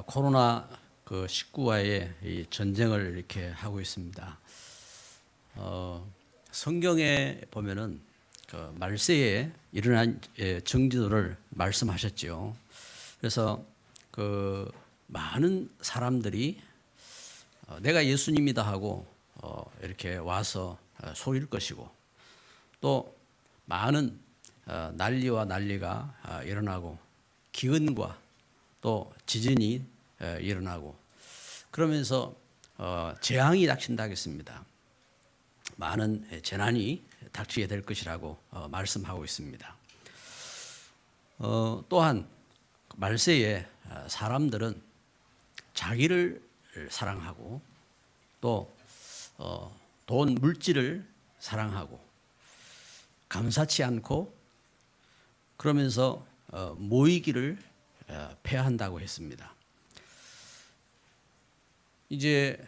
코로나 19와의 이 전쟁을 이렇게 하고 있습니다. 성경에 보면은 그 말세에 일어난 정지도를 말씀하셨죠. 그래서 그 많은 사람들이 내가 예수님이다 하고 이렇게 와서 속일 것이고, 또 많은 난리와 난리가 일어나고 기근과 또 지진이 일어나고, 그러면서 재앙이 닥친다 하겠습니다. 많은 재난이 닥치게 될 것이라고 말씀하고 있습니다. 또한 말세에 사람들은 자기를 사랑하고 또 돈, 물질을 사랑하고 감사치 않고, 그러면서 모이기를 폐한다고 했습니다. 이제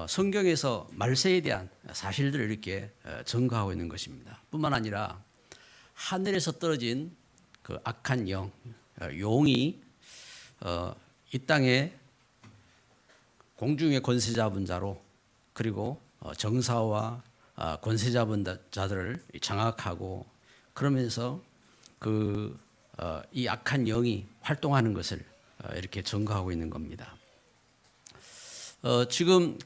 성경에서 말세에 대한 사실들을 이렇게 증거하고 있는 것입니다. 뿐만 아니라 하늘에서 떨어진 그 악한 용이 이 땅에 공중의 권세 잡은 자로, 그리고 정사와 권세 잡은 자들을 장악하고, 그러면서 이 악한 영이 활동하는 것을 이렇게 증거하고 있는 겁니다. 지금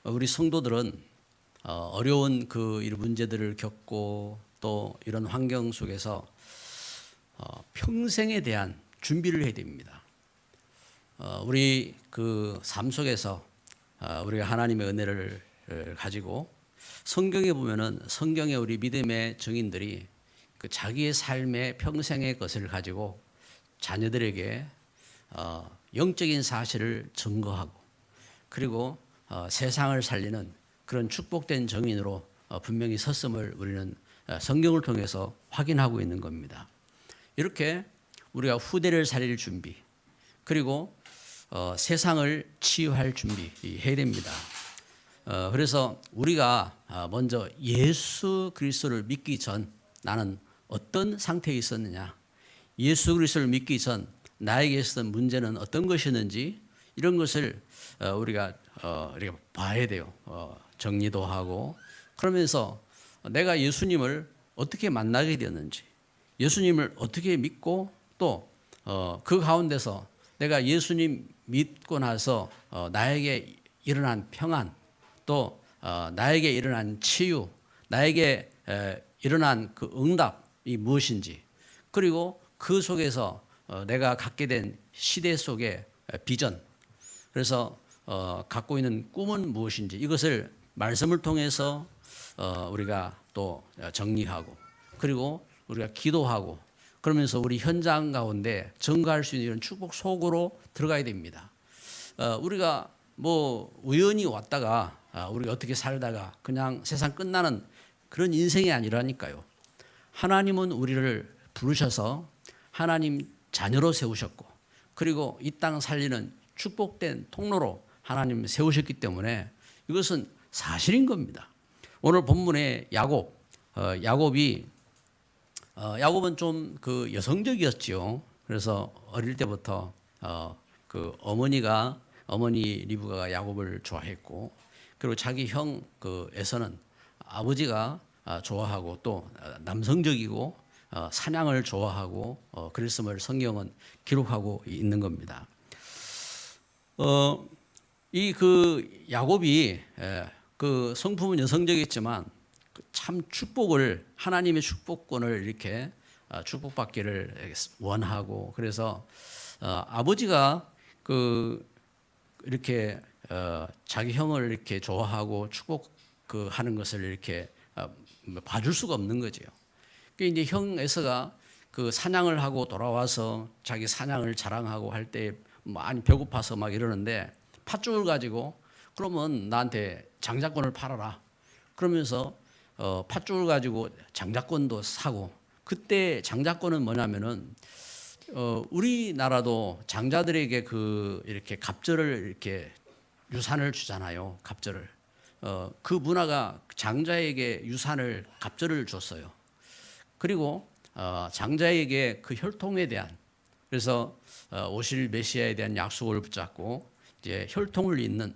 우리 성도들은 어려운 이런 문제들을 겪고 또 이런 환경 속에서 평생에 대한 준비를 해야 됩니다. 우리 삶 속에서 우리가 하나님의 은혜를 가지고, 성경에 보면은 성경의 우리 믿음의 증인들이 자기의 삶의 평생의 것을 가지고 자녀들에게 영적인 사실을 증거하고, 그리고 세상을 살리는 그런 축복된 증인으로 분명히 섰음을 우리는 성경을 통해서 확인하고 있는 겁니다. 이렇게 우리가 후대를 살릴 준비, 그리고 세상을 치유할 준비해야 됩니다. 그래서 우리가 먼저 예수 그리스도를 믿기 전 나는 어떤 상태에 있었느냐, 예수 그리스도를 믿기 전 나에게 있었던 문제는 어떤 것이었는지, 이런 것을 우리가 봐야 돼요. 정리도 하고, 그러면서 내가 예수님을 어떻게 만나게 되었는지, 예수님을 어떻게 믿고, 또 그 가운데서 내가 예수님 믿고 나서 나에게 일어난 평안, 또 나에게 일어난 치유, 나에게 일어난 그 응답이 무엇인지, 그리고 그 속에서 내가 갖게 된 시대 속의 비전, 그래서 갖고 있는 꿈은 무엇인지, 이것을 말씀을 통해서 우리가 또 정리하고, 그리고 우리가 기도하고, 그러면서 우리 현장 가운데 증거할 수 있는 이런 축복 속으로 들어가야 됩니다. 우리가 뭐 우연히 왔다가 우리가 어떻게 살다가 그냥 세상 끝나는 그런 인생이 아니라니까요. 하나님은 우리를 부르셔서 하나님 자녀로 세우셨고, 그리고 이 땅 살리는 축복된 통로로 하나님 세우셨기 때문에 이것은 사실인 겁니다. 오늘 본문의 야곱은 좀 여성적이었죠. 그래서 어릴 때부터 어머니 리브가가 야곱을 좋아했고, 그리고 자기 형 에서는 아버지가 좋아하고, 또 남성적이고 사냥을 좋아하고 그랬음을 성경은 기록하고 있는 겁니다. 이 야곱이 성품은 여성적이었지만 참 축복을, 하나님의 축복권을 이렇게 축복받기를 원하고, 그래서 아버지가 이렇게 자기 형을 이렇게 좋아하고 축복하는 것을 이렇게 봐줄 수가 없는 거죠. 그러니까 이제 형 에서가 사냥을 하고 돌아와서 자기 사냥을 자랑하고 할 때 많이 배고파서 막 이러는데, 팥죽을 가지고 그러면 나한테 장자권을 팔아라, 그러면서 팥죽을 가지고 장자권도 사고, 그때 장자권은 뭐냐면은 우리나라도 장자들에게 이렇게 갑절을 이렇게 유산을 주잖아요. 갑절을. 그 문화가 장자에게 유산을 갑절을 줬어요. 그리고 장자에게 그 혈통에 대한, 그래서 오실 메시아에 대한 약속을 붙잡고 이제 혈통을 잇는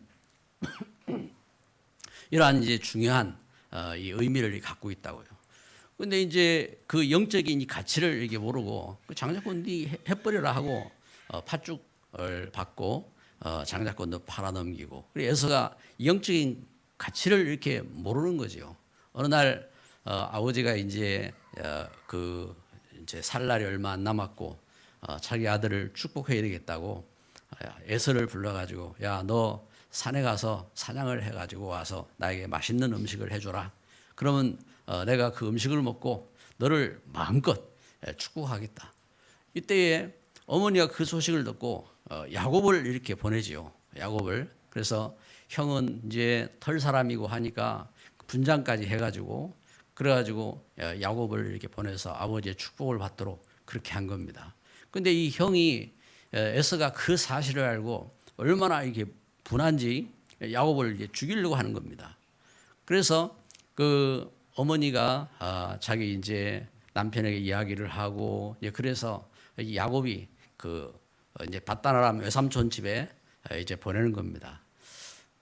이러한 이제 중요한 이 의미를 갖고 있다고요. 근데 이제 그 영적인 이 가치를 이렇게 모르고 그 장자권도 해버리라 하고 팥죽을 받고 장자권도 팔아 넘기고, 그래서 에서가 영적인 가치를 이렇게 모르는 거죠. 어느 날 아버지가 이제 그 이제 살 날이 얼마 안 남았고 자기 아들을 축복해야 되겠다고 에서를 불러가지고, 야, 너 산에 가서 사냥을 해가지고 와서 나에게 맛있는 음식을 해줘라. 그러면 내가 그 음식을 먹고 너를 마음껏 축복하겠다. 이때에 어머니가 그 소식을 듣고 야곱을 이렇게 보내지요. 야곱을. 그래서 형은 이제 털 사람이고 하니까 분장까지 해가지고 그래가지고 야곱을 이렇게 보내서 아버지의 축복을 받도록 그렇게 한 겁니다. 근데 이 형이 에서가 그 사실을 알고 얼마나 이게 분한지 야곱을 이제 죽이려고 하는 겁니다. 그래서 그 어머니가 자기 이제 남편에게 이야기를 하고, 그래서 야곱이 그 이제 밧다나람 외삼촌 집에 이제 보내는 겁니다.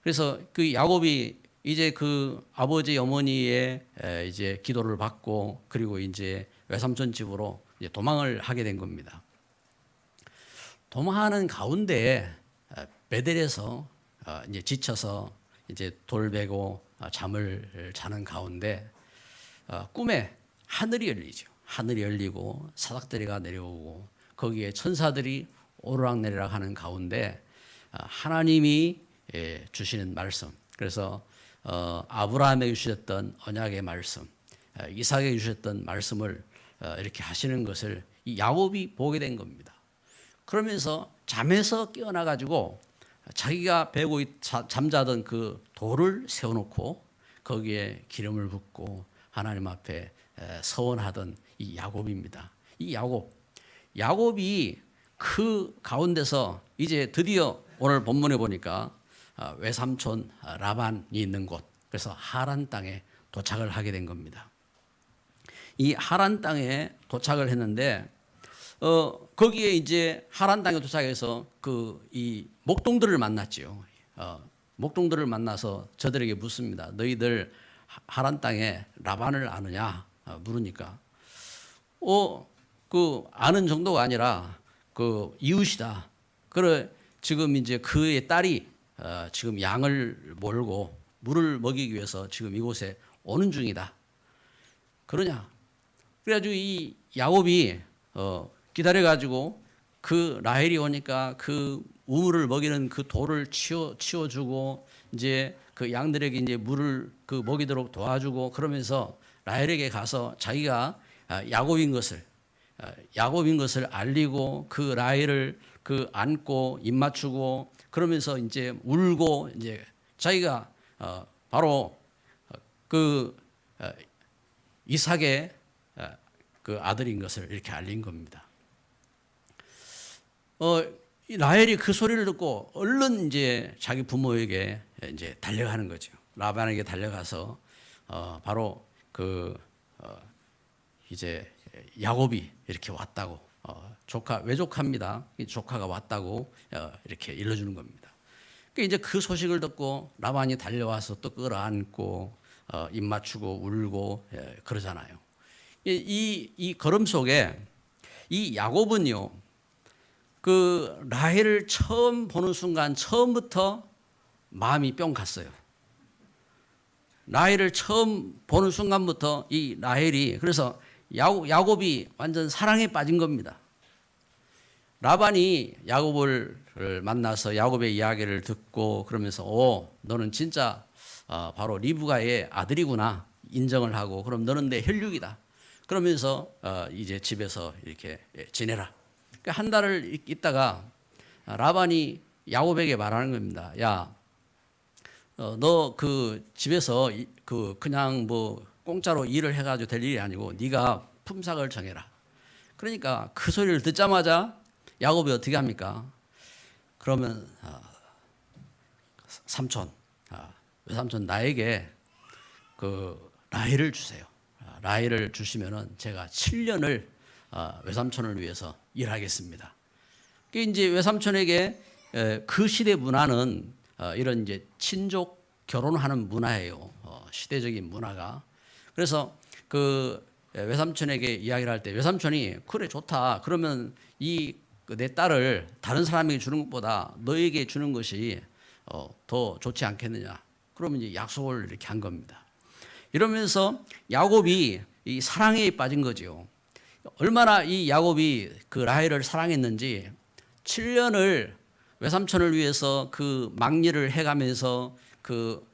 그래서 그 야곱이 이제 그 아버지 어머니의 이제 기도를 받고 그리고 이제 외삼촌 집으로 이제 도망을 하게 된 겁니다. 도망하는 가운데 베델에서 이제 지쳐서 이제 돌베고 잠을 자는 가운데 꿈에 하늘이 열리죠. 하늘이 열리고 사닥다리가 내려오고 거기에 천사들이 오르락내리락 하는 가운데 하나님이 주시는 말씀, 그래서 아브라함에게 주셨던 언약의 말씀, 이삭에게 주셨던 말씀을 이렇게 하시는 것을 이 야곱이 보게 된 겁니다. 그러면서 잠에서 깨어나 가지고 자기가 베고 잠자던 그 돌을 세워놓고 거기에 기름을 붓고 하나님 앞에 서원하던 이 야곱입니다. 이 야곱이 그 가운데서 이제 드디어 오늘 본문에 보니까 외삼촌 라반이 있는 곳, 그래서 하란 땅에 도착을 하게 된 겁니다. 이 하란 땅에 도착을 했는데 거기에 이제 하란 땅에 도착해서 그 이 목동들을 만났지요. 목동들을 만나서 저들에게 묻습니다. 너희들 하란 땅에 라반을 아느냐 물으니까 그 아는 정도가 아니라 그 이웃이다. 그래 지금 이제 그의 딸이 지금 양을 몰고 물을 먹이기 위해서 지금 이곳에 오는 중이다. 그러냐? 그래가지고 이 야곱이 기다려가지고 그 라헬이 오니까 그 우물을 먹이는 그 돌을 치워주고 이제 그 양들에게 이제 물을 그 먹이도록 도와주고, 그러면서 라헬에게 가서 자기가 야곱인 것을 알리고 그 라헬을 그 안고 입 맞추고 그러면서 이제 울고 이제 자기가 바로 그 이삭의 그 아들인 것을 이렇게 알린 겁니다. 이 라헬이 그 소리를 듣고 얼른 이제 자기 부모에게 이제 달려가는 거죠. 라반에게 달려가서 바로 그 이제 야곱이 이렇게 왔다고, 조카 외조카입니다. 이 조카가 왔다고 이렇게 일러주는 겁니다. 그러니까 이제 그 소식을 듣고 라반이 달려와서 또 끌어안고 입 맞추고 울고 그러잖아요. 이 걸음 속에 이 야곱은요, 그 라헬을 처음 보는 순간 처음부터 마음이 뿅 갔어요. 라헬을 처음 보는 순간부터 이 라헬이, 그래서 야곱이 완전 사랑에 빠진 겁니다. 라반이 야곱을 만나서 야곱의 이야기를 듣고 그러면서 너는 진짜 바로 리브가의 아들이구나 인정을 하고, 그럼 너는 내 혈육이다 그러면서 이제 집에서 이렇게 지내라. 한 달을 있다가 라반이 야곱에게 말하는 겁니다. 야, 너 그 집에서 그냥 뭐 공짜로 일을 해가지고 될 일이 아니고 네가 품삯을 정해라. 그러니까 그 소리를 듣자마자 야곱이 어떻게 합니까? 그러면 삼촌, 외삼촌 나에게 그 라헬을 주세요. 라헬을 주시면은 제가 7년을 외삼촌을 위해서 일하겠습니다. 이제 외삼촌에게 그 시대 문화는 이런 이제 친족 결혼하는 문화예요. 시대적인 문화가. 그래서 그 외삼촌에게 이야기를 할 때 외삼촌이 그래 좋다. 그러면 이 내 딸을 다른 사람에게 주는 것보다 너에게 주는 것이 더 좋지 않겠느냐. 그러면 이제 약속을 이렇게 한 겁니다. 이러면서 야곱이 이 사랑에 빠진 거죠. 얼마나 이 야곱이 그 라헬을 사랑했는지 7년을 외삼촌을 위해서 그 막리를 해가면서 그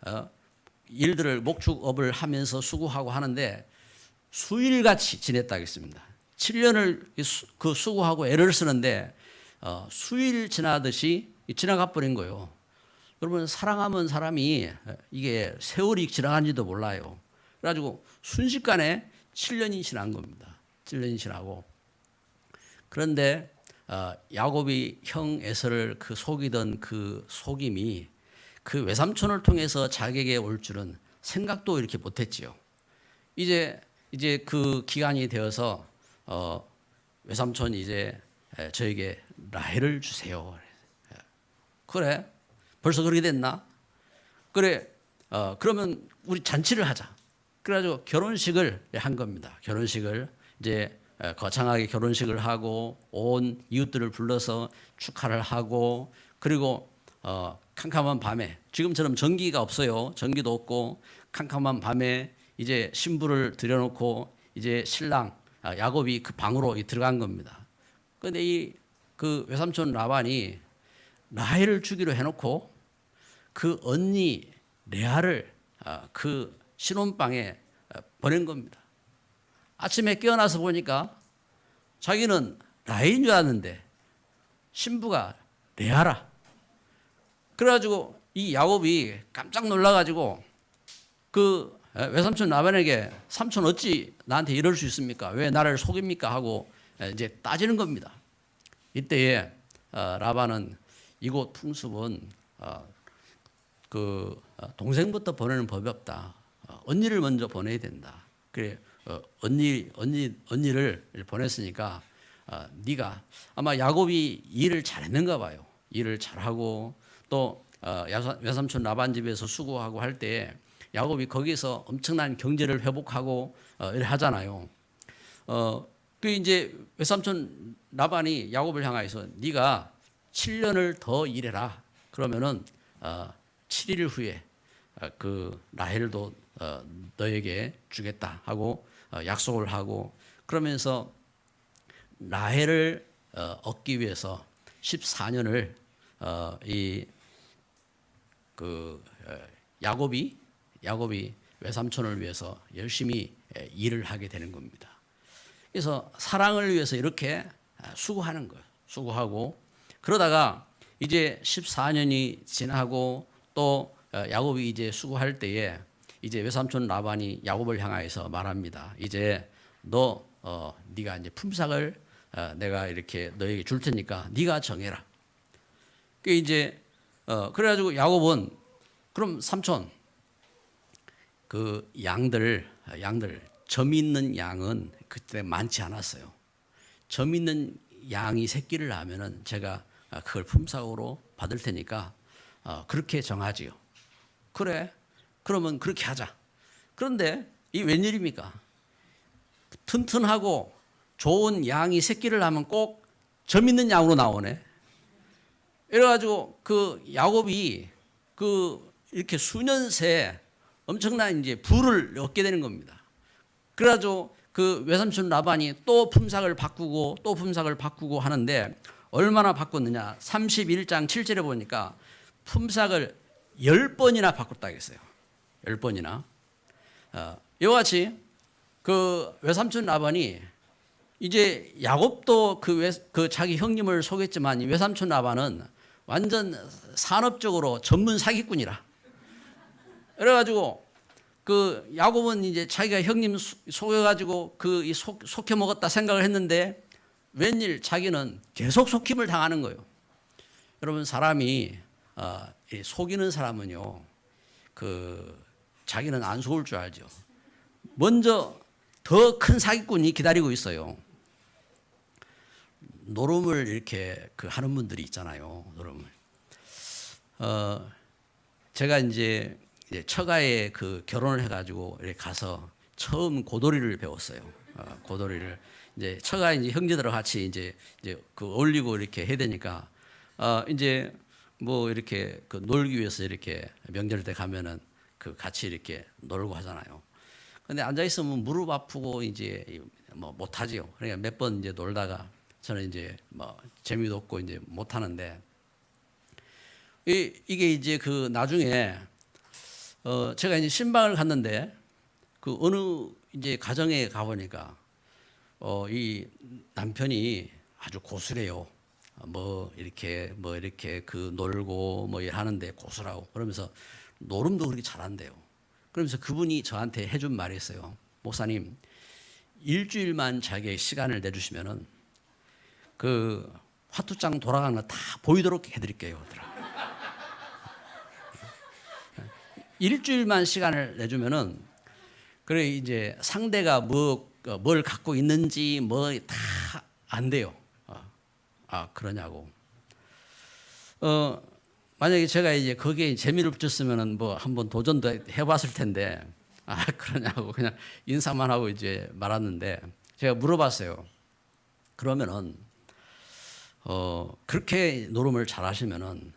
일들을 목축업을 하면서 수고하고 하는데 수일같이 지냈다 하겠습니다. 7년을 그 수고하고 애를 쓰는데 수일 지나듯이 지나가 버린 거예요. 여러분 사랑하면 사람이 이게 세월이 지나간지도 몰라요. 그래가지고 순식간에 7년이 지난 겁니다. 7년이 지나고 그런데 야곱이 형 에서를 그 속이던 그 속임이 그 외삼촌을 통해서 자기에게 올 줄은 생각도 이렇게 못했지요. 이제 그 기간이 되어서 외삼촌이 이제 저에게 라헬을 주세요. 그래? 벌써 그렇게 됐나? 그래. 그러면 우리 잔치를 하자. 그래가지고 결혼식을 한 겁니다. 결혼식을 이제 거창하게 결혼식을 하고 온 이웃들을 불러서 축하를 하고 그리고 캄캄한 밤에 지금처럼 전기가 없어요. 전기도 없고 캄캄한 밤에 이제 신부를 들여놓고 이제 신랑 야곱이 그 방으로 들어간 겁니다. 그런데 이 그 외삼촌 라반이 라헬을 주기로 해놓고 그 언니 레아를 그 신혼방에 보낸 겁니다. 아침에 깨어나서 보니까 자기는 라헬인 줄 알았는데 신부가 레아라. 그래가지고 이 야곱이 깜짝 놀라가지고 그 외삼촌 라반에게 삼촌 어찌 나한테 이럴 수 있습니까? 왜 나를 속입니까? 하고 이제 따지는 겁니다. 이때에 라반은 이곳 풍습은 그 동생부터 보내는 법이 없다. 언니를 먼저 보내야 된다. 그래 언니를 보냈으니까 네가 아마 야곱이 일을 잘했는가 봐요. 일을 잘하고 또 외삼촌 라반 집에서 수고하고 할 때 야곱이 거기서 엄청난 경제를 회복하고 이래 하잖아요. 그 이제 외삼촌 라반이 야곱을 향해서 네가 7년을 더 일해라. 그러면은 7일 후에 그 라헬도 너에게 주겠다 하고 약속을 하고 그러면서 라헬을 얻기 위해서 14년을 이 그 야곱이 외삼촌을 위해서 열심히 일을 하게 되는 겁니다. 그래서 사랑을 위해서 이렇게 수고하는 거예요. 수고하고 그러다가 이제 14년이 지나고 또 야곱이 이제 수고할 때에 이제 외삼촌 라반이 야곱을 향하여서 말합니다. 이제 네가 이제 품삯을 내가 이렇게 너에게 줄 테니까 네가 정해라. 그 이제 그래가지고 야곱은 그럼 삼촌 그 양들 점 있는 양은 그때 많지 않았어요. 점 있는 양이 새끼를 낳으면은 제가 그걸 품삯으로 받을 테니까 그렇게 정하지요. 그래. 그러면 그렇게 하자. 그런데 이 웬일입니까? 튼튼하고 좋은 양이 새끼를 낳으면 꼭 점 있는 양으로 나오네. 이래가지고 그 야곱이 그 이렇게 수년 새 엄청난 이제 부를 얻게 되는 겁니다. 그래가지고 그 외삼촌 라반이 또 품삯을 바꾸고 또 품삯을 바꾸고 하는데 얼마나 바꿨느냐? 31장 7절에 보니까 품삯을 10번이나 바꿨다 했어요. 10번이나. 이와 같이 그 외삼촌 라반이 이제 야곱도 그 자기 형님을 속였지만 이 외삼촌 라반은 완전 산업적으로 전문 사기꾼이라. 그래가지고 그 야곱은 이제 자기가 형님 속여가지고 그 속혀 먹었다 생각을 했는데 웬일 자기는 계속 속임을 당하는 거예요. 여러분 사람이 속이는 사람은요 그 자기는 안 속을 줄 알죠. 먼저 더 큰 사기꾼이 기다리고 있어요. 노름을 이렇게 하는 분들이 있잖아요. 노름을. 제가 이제 처가에 결혼을 해가지고 이렇게 가서 처음 고돌이를 배웠어요. 고돌이를 이제 처가에 이제 형제들하고 같이 이제 어울리고 이렇게 해야 되니까 이제 뭐 이렇게 놀기 위해서 이렇게 명절 때 가면은 같이 이렇게 놀고 하잖아요. 근데 앉아 있으면 무릎 아프고 이제 뭐 못하지요. 그러니까 몇 번 이제 놀다가 저는 이제 뭐 재미도 없고 이제 못 하는데 이게 이제 나중에 제가 이제 신방을 갔는데 어느 이제 가정에 가보니까 이 남편이 아주 고수래요. 뭐 이렇게 놀고 뭐 하는데 고수라고 그러면서 노름도 그렇게 잘한대요. 그러면서 그분이 저한테 해준 말이 있어요. 목사님, 일주일만 자기의 시간을 내주시면은 화투장 돌아가는 거 다 보이도록 해드릴게요. 일주일만 시간을 내주면은 그래 이제 상대가 뭘 갖고 있는지 뭐 다 안 돼요. 그러냐고. 만약에 제가 이제 거기에 재미를 붙였으면은 뭐 한번 도전도 해봤을 텐데 그러냐고 그냥 인사만 하고 이제 말았는데 제가 물어봤어요. 그러면은 그렇게 노름을 잘하시면은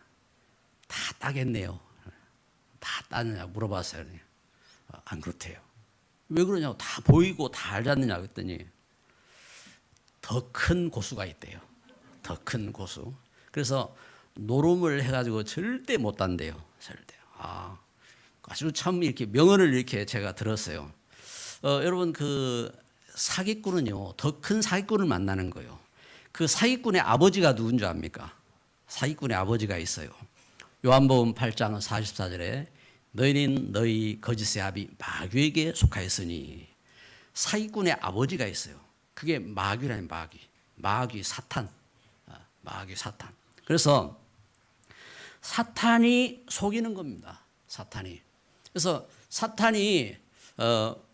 다 따겠네요. 다 따느냐고 물어봤어요. 안 그렇대요. 왜 그러냐고 다 보이고 다 알지 않느냐 그랬더니 더 큰 고수가 있대요. 더 큰 고수. 그래서 노름을 해가지고 절대 못 딴대요. 절대. 아주 참 이렇게 명언을 이렇게 제가 들었어요. 여러분 사기꾼은요 더 큰 사기꾼을 만나는 거예요. 그 사기꾼의 아버지가 누군 줄 압니까? 사기꾼의 아버지가 있어요. 요한복음 8장 44절에 너희는 너희 거짓의 아비 마귀에게 속하였으니 사기꾼의 아버지가 있어요. 그게 마귀라는 마귀 사탄. 마귀 사탄. 그래서 사탄이 속이는 겁니다. 사탄이. 그래서 사탄이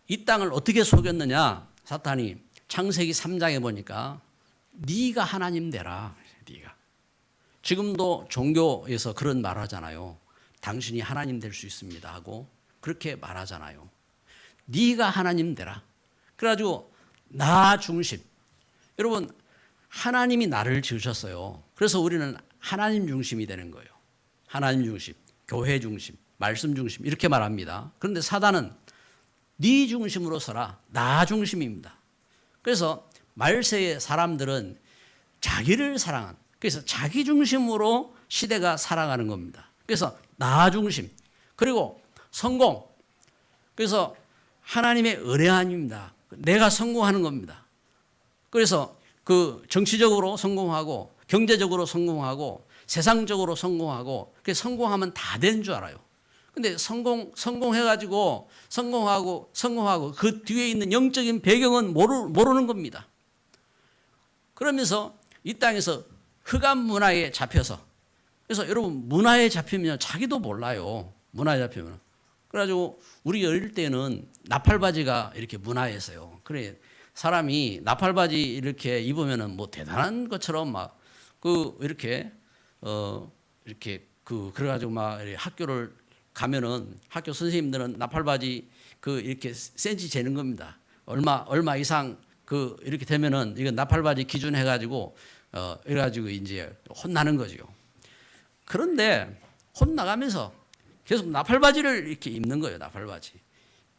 이 땅을 어떻게 속였느냐? 사탄이 창세기 3장에 보니까 네가 하나님 되라. 네가. 지금도 종교에서 그런 말 하잖아요. 당신이 하나님 될 수 있습니다 하고 그렇게 말하잖아요. 네가 하나님 되라. 그래가지고 나 중심. 여러분 하나님이 나를 지으셨어요. 그래서 우리는 하나님 중심이 되는 거예요. 하나님 중심, 교회 중심, 말씀 중심 이렇게 말합니다. 그런데 사단은 네 중심으로 서라. 나 중심입니다. 그래서 말세의 사람들은 자기를 사랑한 그래서 자기 중심으로 시대가 살아가는 겁니다. 그래서 나 중심 그리고 성공 그래서 하나님의 은혜함입니다. 내가 성공하는 겁니다. 그래서 정치적으로 성공하고 경제적으로 성공하고 세상적으로 성공하고 그 성공하면 다 되는 줄 알아요. 근데 성공해가지고 성공하고 그 뒤에 있는 영적인 배경은 모르는 겁니다. 그러면서 이 땅에서 흑암 문화에 잡혀서 그래서 여러분 문화에 잡히면 자기도 몰라요. 문화에 잡히면. 그래가지고 우리 어릴 때는 나팔바지가 이렇게 문화였어요. 그래 사람이 나팔바지 이렇게 입으면은 뭐 대단한 것처럼 막 이렇게 그래가지고 막 학교를 가면은 학교 선생님들은 나팔바지 이렇게 센치 재는 겁니다. 얼마 이상 이렇게 되면은 이건 나팔바지 기준 해가지고 이래가지고 이제 혼나는 거죠. 그런데 혼나가면서 계속 나팔바지를 이렇게 입는 거예요. 나팔바지.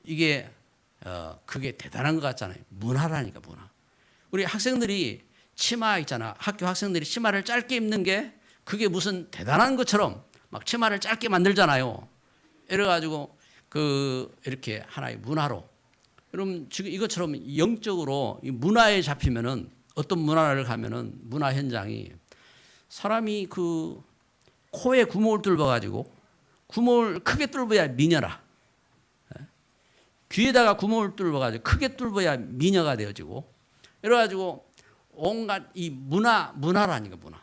이게 그게 대단한 것 같잖아요. 문화라니까 문화. 우리 학생들이 치마 있잖아. 학교 학생들이 치마를 짧게 입는 게 그게 무슨 대단한 것처럼 막 치마를 짧게 만들잖아요. 이래가지고 이렇게 하나의 문화로. 여러분 지금 이것처럼 영적으로 이 문화에 잡히면은 어떤 문화를 가면은 문화 현장이 사람이 코에 구멍을 뚫어가지고 구멍을 크게 뚫어야 미녀라. 귀에다가 구멍을 뚫어가지고 크게 뚫어야 미녀가 되어지고 이래가지고 온갖 이 문화라니까 문화.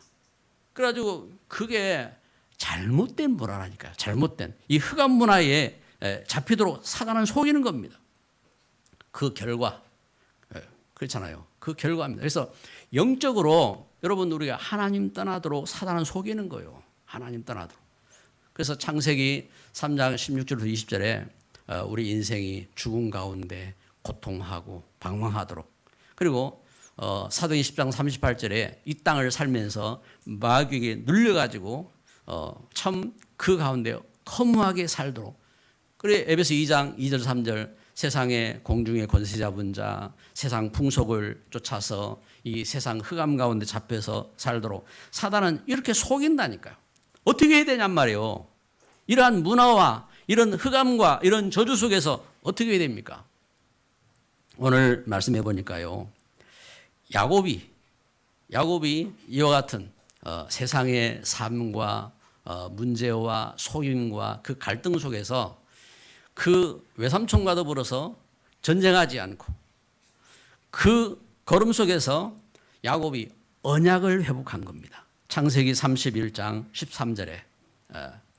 그래가지고 그게 잘못된 문화라니까요. 잘못된 이 흑암 문화에 잡히도록 사단은 속이는 겁니다. 그 결과 그렇잖아요. 그 결과입니다. 그래서 영적으로 여러분 우리가 하나님 떠나도록 사단은 속이는 거예요. 하나님 떠나도록. 그래서 창세기 3장 16절부터 20절에 우리 인생이 죽음 가운데 고통하고 방황하도록, 그리고 사도행전 10장 38절에 이 땅을 살면서 마귀에게 눌려가지고 참 그 가운데 허무하게 살도록. 그래 에베소 2장 2절 3절 세상의 공중의 권세 잡은 자, 세상 풍속을 쫓아서 이 세상 흑암 가운데 잡혀서 살도록 사단은 이렇게 속인다니까요. 어떻게 해야 되냔 말이에요. 이러한 문화와 이런 흑암과 이런 저주 속에서 어떻게 해야 됩니까? 오늘 말씀해 보니까요. 야곱이 이와 같은 세상의 삶과 문제와 속임과 그 갈등 속에서 그 외삼촌과 더불어서 전쟁하지 않고 그 걸음 속에서 야곱이 언약을 회복한 겁니다. 창세기 31장 13절에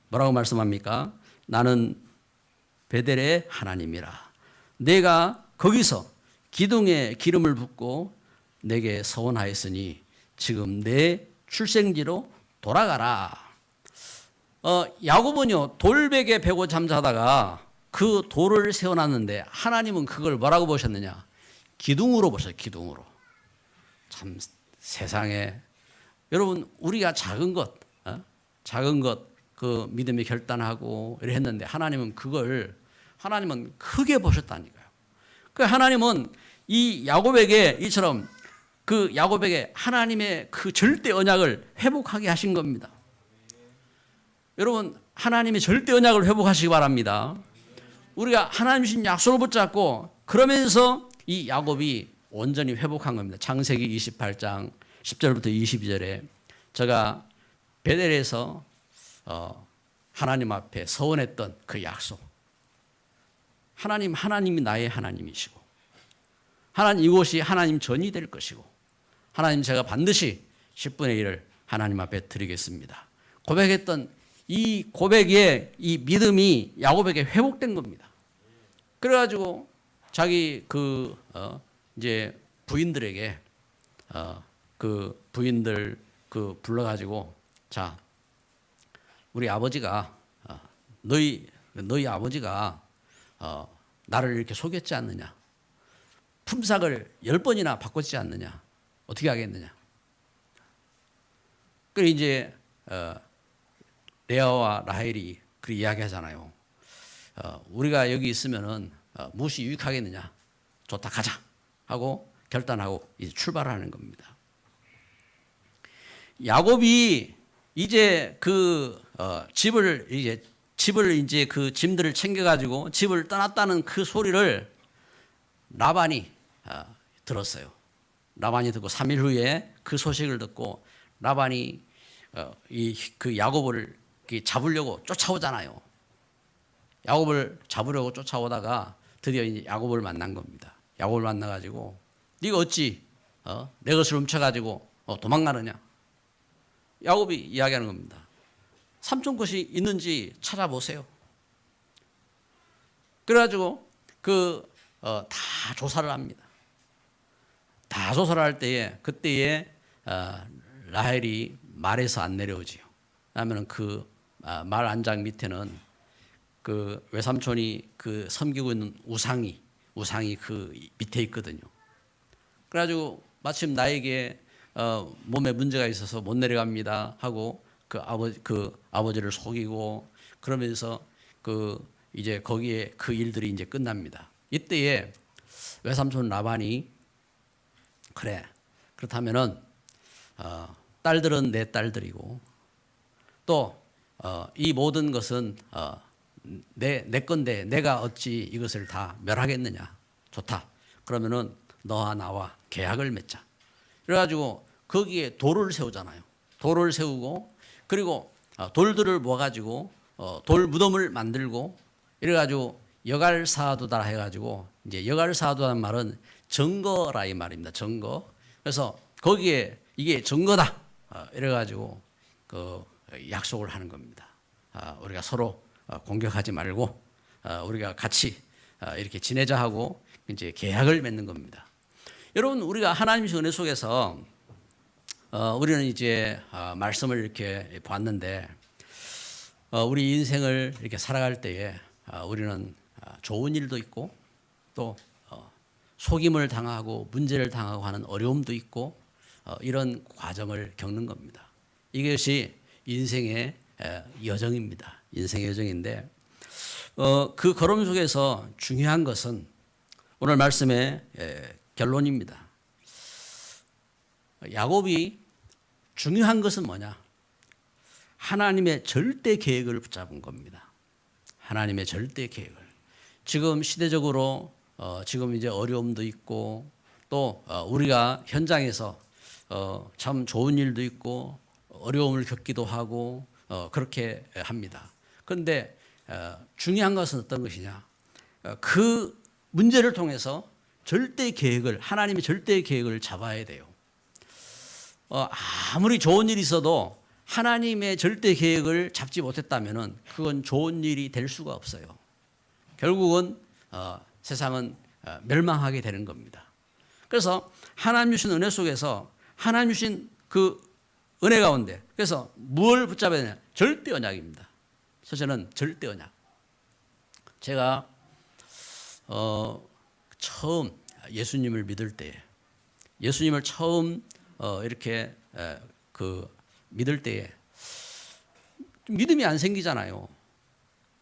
뭐라고 말씀합니까? 나는 베델의 하나님이라. 내가 거기서 기둥에 기름을 붓고 내게 서원하였으니 지금 내 출생지로 돌아가라. 야곱은요 돌베개 베고 잠자다가 그 돌을 세워놨는데 하나님은 그걸 뭐라고 보셨느냐? 기둥으로 보셨어요. 기둥으로. 참 세상에 여러분 우리가 작은 것 그 믿음에 결단하고 이래 했는데 하나님은 크게 보셨다니까요. 그 하나님은 이 야곱에게 이처럼 그 야곱에게 하나님의 그 절대 언약을 회복하게 하신 겁니다. 여러분 하나님의 절대 언약을 회복하시기 바랍니다. 우리가 하나님 주신 약속을 붙잡고 그러면서 이 야곱이 온전히 회복한 겁니다. 창세기 28장 10절부터 22절에 제가 베델에서 하나님 앞에 서원했던 그 약속. 하나님이 나의 하나님이시고 하나님 이곳이 하나님 전이 될 것이고 하나님 제가 반드시 10분의 1을 하나님 앞에 드리겠습니다. 고백했던 이 고백의 이 믿음이 야곱에게 회복된 겁니다. 그래가지고 자기 이제 부인들에게 그 부인들 불러가지고 자 우리 아버지가 너희 아버지가 나를 이렇게 속였지 않느냐? 품삯을 10번이나 바꿨지 않느냐? 어떻게 하겠느냐? 그래 이제 레아와 라헬이 그 이야기하잖아요. 우리가 여기 있으면은 무엇이 유익하겠느냐? 좋다 가자 하고 결단하고 이제 출발하는 겁니다. 야곱이 이제 집을 이제 그 짐들을 챙겨가지고 집을 떠났다는 그 소리를 라반이 들었어요. 라반이 듣고 3일 후에 그 소식을 듣고 라반이 그 야곱을 잡으려고 쫓아오잖아요. 야곱을 잡으려고 쫓아오다가 드디어 이제 야곱을 만난 겁니다. 야곱을 만나가지고 네가 어찌 내 것을 훔쳐가지고 도망가느냐? 야곱이 이야기하는 겁니다. 삼촌 것이 있는지 찾아보세요. 그래가지고 다 조사를 합니다. 다 조사를 할 때에 그때에 라헬이 말에서 안 내려오지요. 그러면 그 말 안장 밑에는 그 외삼촌이 그 섬기고 있는 우상이 그 밑에 있거든요. 그래가지고 마침 나에게 몸에 문제가 있어서 못 내려갑니다 하고 그 아버지를 속이고 그러면서 이제 거기에 그 일들이 이제 끝납니다. 이때에 외삼촌 라반이 그래 그렇다면은 딸들은 내 딸들이고 또 이 모든 것은 내 건데 내가 어찌 이것을 다 멸하겠느냐? 좋다. 그러면은 너와 나와 계약을 맺자. 그래가지고 거기에 돌을 세우잖아요. 돌을 세우고 그리고 돌들을 모아가지고 돌 무덤을 만들고 이래가지고 여갈사두다 해가지고 이제 여갈사두라는 말은 증거라 이 말입니다. 증거. 그래서 거기에 이게 증거다. 이래가지고 약속을 하는 겁니다. 우리가 서로 공격하지 말고 우리가 같이 이렇게 지내자 하고 이제 계약을 맺는 겁니다. 여러분 우리가 하나님의 은혜 속에서 우리는 이제 말씀을 이렇게 봤는데 우리 인생을 이렇게 살아갈 때에 우리는 좋은 일도 있고 또 속임을 당하고 문제를 당하고 하는 어려움도 있고 이런 과정을 겪는 겁니다. 이것이 인생의 여정입니다. 인생의 여정인데 그 걸음 속에서 중요한 것은 오늘 말씀의 결론입니다. 야곱이 중요한 것은 뭐냐? 하나님의 절대 계획을 붙잡은 겁니다. 하나님의 절대 계획을. 지금 시대적으로 지금 이제 어려움도 있고 또 우리가 현장에서 참 좋은 일도 있고 어려움을 겪기도 하고 그렇게 합니다. 그런데 중요한 것은 어떤 것이냐? 그 문제를 통해서 절대 계획을 하나님의 절대 계획을 잡아야 돼요. 아무리 좋은 일이 있어도 하나님의 절대 계획을 잡지 못했다면은 그건 좋은 일이 될 수가 없어요. 결국은 세상은 멸망하게 되는 겁니다. 그래서 하나님 주신 은혜 속에서 하나님 주신 그 은혜 가운데 그래서 뭘 붙잡아야 되냐? 절대 언약입니다. 첫째는 절대 언약. 제가 처음 예수님을 믿을 때, 예수님을 처음 이렇게 믿을 때에 믿음이 안 생기잖아요.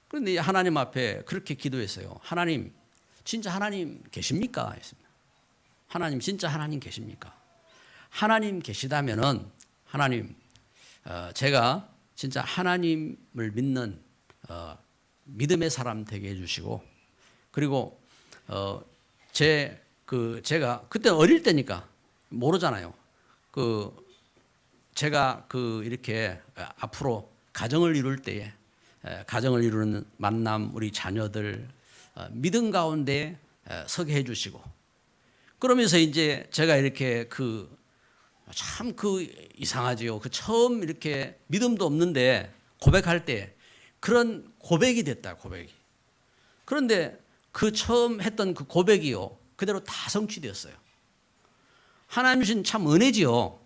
그런데 하나님 앞에 그렇게 기도했어요. 하나님, 진짜 하나님 계십니까? 했습니다. 하나님, 진짜 하나님 계십니까? 하나님 계시다면은 하나님, 제가 진짜 하나님을 믿는 믿음의 사람 되게 해주시고, 그리고 제가 그때 어릴 때니까 모르잖아요. 제가 이렇게 앞으로 가정을 이룰 때에 가정을 이루는 만남 우리 자녀들 믿음 가운데 서게 해주시고, 그러면서 이제 제가 이렇게 참 이상하지요. 처음 이렇게 믿음도 없는데 고백할 때 그런 고백이 됐다, 고백이. 그런데 처음 했던 그 고백이요, 그대로 다 성취되었어요. 하나님 주신 참 은혜지요.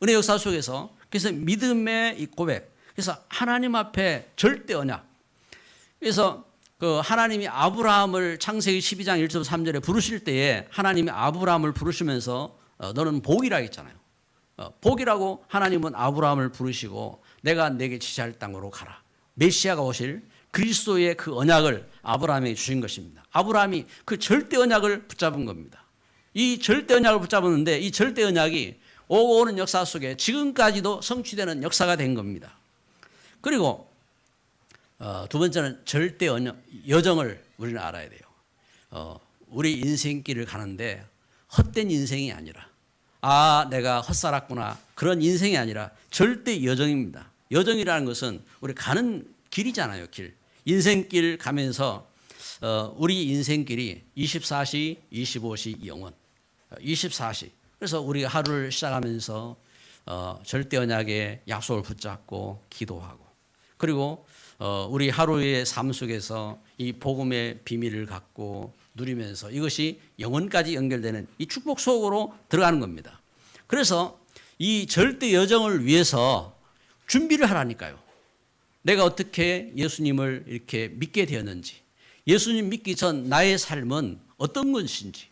은혜 역사 속에서. 그래서 믿음의 이 고백. 그래서 하나님 앞에 절대 언약. 그래서 하나님이 아브라함을 창세기 12장 1절 3절에 부르실 때에 하나님이 아브라함을 부르시면서 너는 복이라 했잖아요. 복이라고 하나님은 아브라함을 부르시고 내가 내게 지시할 땅으로 가라. 메시아가 오실 그리스도의 그 언약을 아브라함에게 주신 것입니다. 아브라함이 그 절대 언약을 붙잡은 겁니다. 이 절대 언약을 붙잡았는데 이 절대 언약이 오고 오는 역사 속에 지금까지도 성취되는 역사가 된 겁니다. 그리고 두 번째는 절대 여정을 우리는 알아야 돼요. 우리 인생길을 가는데 헛된 인생이 아니라 내가 헛살았구나 그런 인생이 아니라 절대 여정입니다. 여정이라는 것은 우리 가는 길이잖아요. 길. 인생길 가면서 우리 인생길이 24시 25시 영원 24시. 그래서 우리가 하루를 시작하면서 절대 언약의 약속을 붙잡고 기도하고, 그리고 우리 하루의 삶 속에서 이 복음의 비밀을 갖고 누리면서 이것이 영원까지 연결되는 이 축복 속으로 들어가는 겁니다. 그래서 이 절대 여정을 위해서 준비를 하라니까요. 내가 어떻게 예수님을 이렇게 믿게 되었는지, 예수님 믿기 전 나의 삶은 어떤 것인지,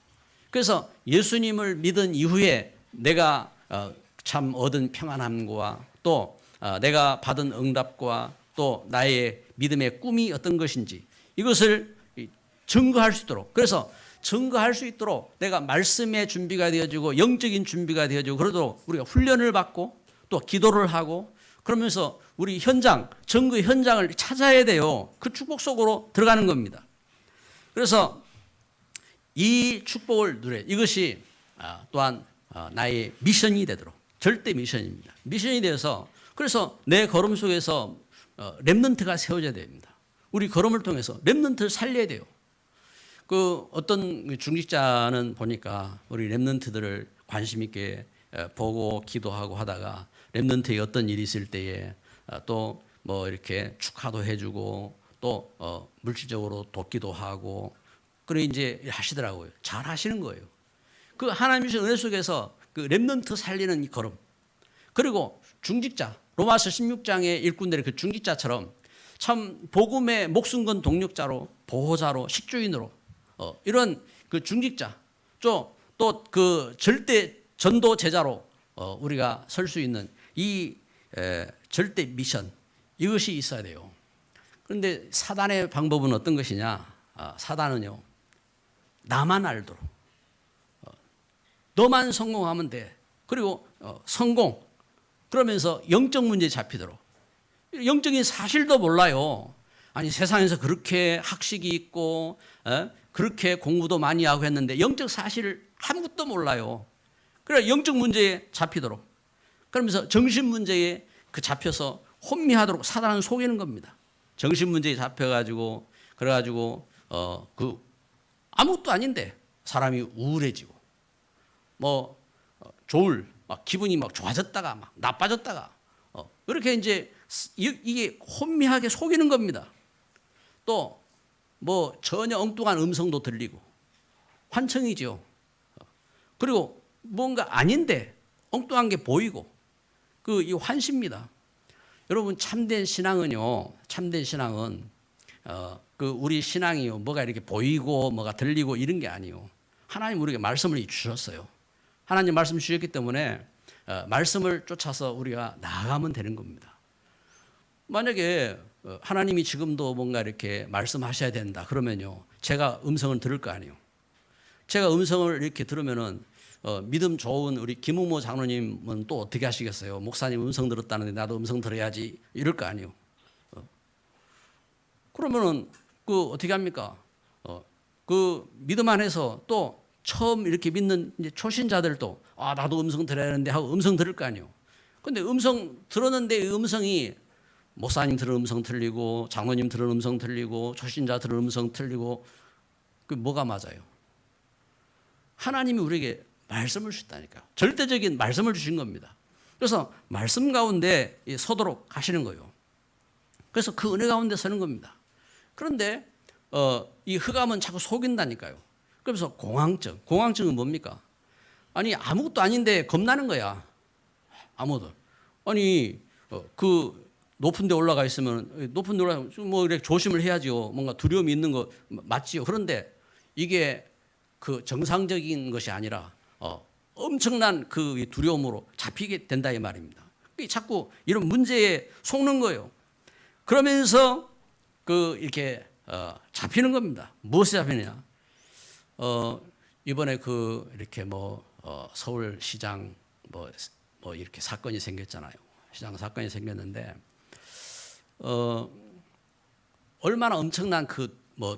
그래서 예수님을 믿은 이후에 내가 참 얻은 평안함과 또 내가 받은 응답과 또 나의 믿음의 꿈이 어떤 것인지 이것을 증거할 수 있도록, 그래서 증거할 수 있도록 내가 말씀의 준비가 되어지고 영적인 준비가 되어지고 그러도록 우리가 훈련을 받고 또 기도를 하고 그러면서 우리 증거의 현장을 찾아야 돼요. 그 축복 속으로 들어가는 겁니다. 그래서 이 축복을 누려, 이것이 또한 나의 미션이 되도록, 절대 미션입니다. 미션이 되어서 그래서 내 걸음 속에서 렘넌트가 세워져야 됩니다. 우리 걸음을 통해서 렘넌트를 살려야 돼요. 어떤 중직자는 보니까 우리 렘넌트들을 관심 있게 보고 기도하고 하다가 렘넌트에 어떤 일이 있을 때에 또 뭐 이렇게 축하도 해주고 또 물질적으로 돕기도 하고 그래 이제 하시더라고요. 잘 하시는 거예요. 하나님 주신 은혜 속에서 렘넌트 살리는 이 걸음. 그리고 중직자, 로마서 16장의 일꾼들의 그 중직자처럼 참 복음의 목숨 건 동력자로, 보호자로, 식주인으로 이런 그 중직자, 또 그 절대 전도 제자로 우리가 설 수 있는 이 절대 미션, 이것이 있어야 돼요. 그런데 사단의 방법은 어떤 것이냐? 사단은요, 나만 알도록, 너만 성공하면 돼. 그리고 성공, 그러면서 영적 문제에 잡히도록. 영적인 사실도 몰라요. 아니, 세상에서 그렇게 학식이 있고 그렇게 공부도 많이 하고 했는데 영적 사실을 아무것도 몰라요. 그래, 영적 문제에 잡히도록, 그러면서 정신 문제에 잡혀서 혼미하도록 사단은 속이는 겁니다. 정신 문제에 잡혀가지고, 그래가지고 그 아무것도 아닌데 사람이 우울해지고, 막 기분이 막 좋아졌다가 막 나빠졌다가 이렇게 이제 이게 혼미하게 속이는 겁니다. 또 전혀 엉뚱한 음성도 들리고 환청이죠. 그리고 뭔가 아닌데 엉뚱한 게 보이고, 이 환시입니다. 여러분, 참된 신앙은요, 참된 신앙은 우리 신앙이요, 뭐가 이렇게 보이고 뭐가 들리고 이런 게 아니요. 하나님 우리에게 말씀을 주셨어요. 하나님 말씀 주셨기 때문에 말씀을 쫓아서 우리가 나아가면 되는 겁니다. 만약에 하나님이 지금도 뭔가 이렇게 말씀하셔야 된다 그러면요, 제가 음성을 들을 거 아니에요. 제가 음성을 이렇게 들으면은 믿음 좋은 우리 김웅모 장로님은 또 어떻게 하시겠어요? 목사님 음성 들었다는데 나도 음성 들어야지 이럴 거 아니에요. 그러면은 어떻게 합니까? 그 믿음 안에서 또 처음 이렇게 믿는 이제 초신자들도 나도 음성 들어야 하는데 하고 음성 들을 거 아니에요. 근데 음성 들었는데 이 음성이 목사님 들은 음성 틀리고, 장로님 들은 음성 틀리고, 초신자 들은 음성 틀리고, 그 뭐가 맞아요? 하나님이 우리에게 말씀을 주셨다니까요. 절대적인 말씀을 주신 겁니다. 그래서 말씀 가운데 서도록 하시는 거예요. 그래서 그 은혜 가운데 서는 겁니다. 그런데 이 흑암은 자꾸 속인다니까요. 그래서 공황증은 뭡니까? 아니, 아무것도 아닌데 겁나는 거야. 아무도. 아니, 높은 데 올라가 있으면, 높은 데 올라가 뭐 이렇게 조심을 해야죠. 뭔가 두려움이 있는 거 맞지요. 그런데 이게 정상적인 것이 아니라 엄청난 그 두려움으로 잡히게 된다 이 말입니다. 자꾸 이런 문제에 속는 거예요. 그러면서 이렇게 잡히는 겁니다. 무엇에 잡히느냐? 이번에 이렇게 서울시장 이렇게 사건이 생겼잖아요. 시장 사건이 생겼는데 얼마나 엄청난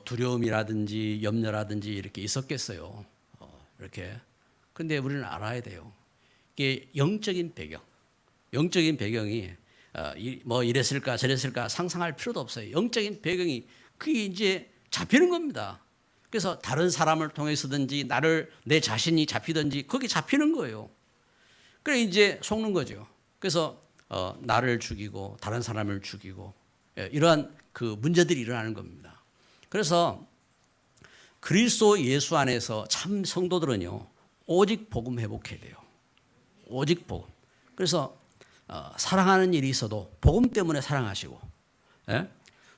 두려움이라든지 염려라든지 이렇게 있었겠어요. 이렇게. 근데 우리는 알아야 돼요. 이게 영적인 배경이 이랬을까 저랬을까 상상할 필요도 없어요. 영적인 배경이 그게 이제 잡히는 겁니다. 그래서 다른 사람을 통해서든지 내 자신이 잡히든지 거기 잡히는 거예요. 그래 이제 속는 거죠. 그래서 나를 죽이고 다른 사람을 죽이고 이러한 문제들이 일어나는 겁니다. 그래서 그리스도 예수 안에서 참 성도들은요, 오직 복음 회복해야 돼요. 오직 복음. 그래서 사랑하는 일이 있어도 복음 때문에 사랑하시고,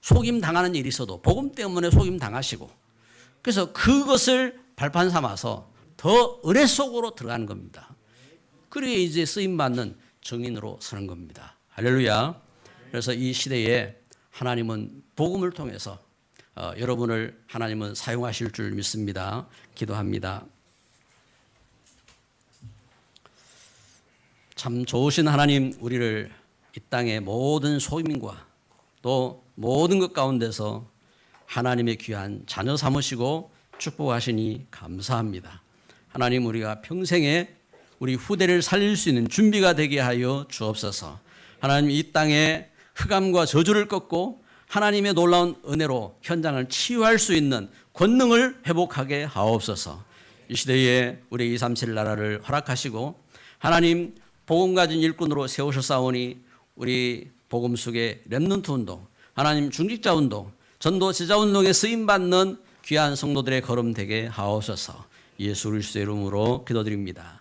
속임 당하는 일이 있어도 복음 때문에 속임 당하시고, 그래서 그것을 발판 삼아서 더 은혜 속으로 들어가는 겁니다. 그리고 이제 쓰임 받는 증인으로 서는 겁니다. 할렐루야. 그래서 이 시대에 하나님은 복음을 통해서 여러분을 하나님은 사용하실 줄 믿습니다. 기도합니다. 참 좋으신 하나님, 우리를 이 땅의 모든 속임과 또 모든 것 가운데서 하나님의 귀한 자녀 삼으시고 축복하시니 감사합니다. 하나님, 우리가 평생에 우리 후대를 살릴 수 있는 준비가 되게 하여 주옵소서. 하나님, 이 땅에 흑암과 저주를 꺾고 하나님의 놀라운 은혜로 현장을 치유할 수 있는 권능을 회복하게 하옵소서. 이 시대에 우리 237 나라를 허락하시고 하나님 복음 가진 일꾼으로 세우셨사오니 우리 복음 속의 렘넌트 운동, 하나님 중직자 운동, 전도 제자 운동에 쓰임받는 귀한 성도들의 걸음 되게 하옵소서. 예수 그리스도의 이름으로 기도드립니다.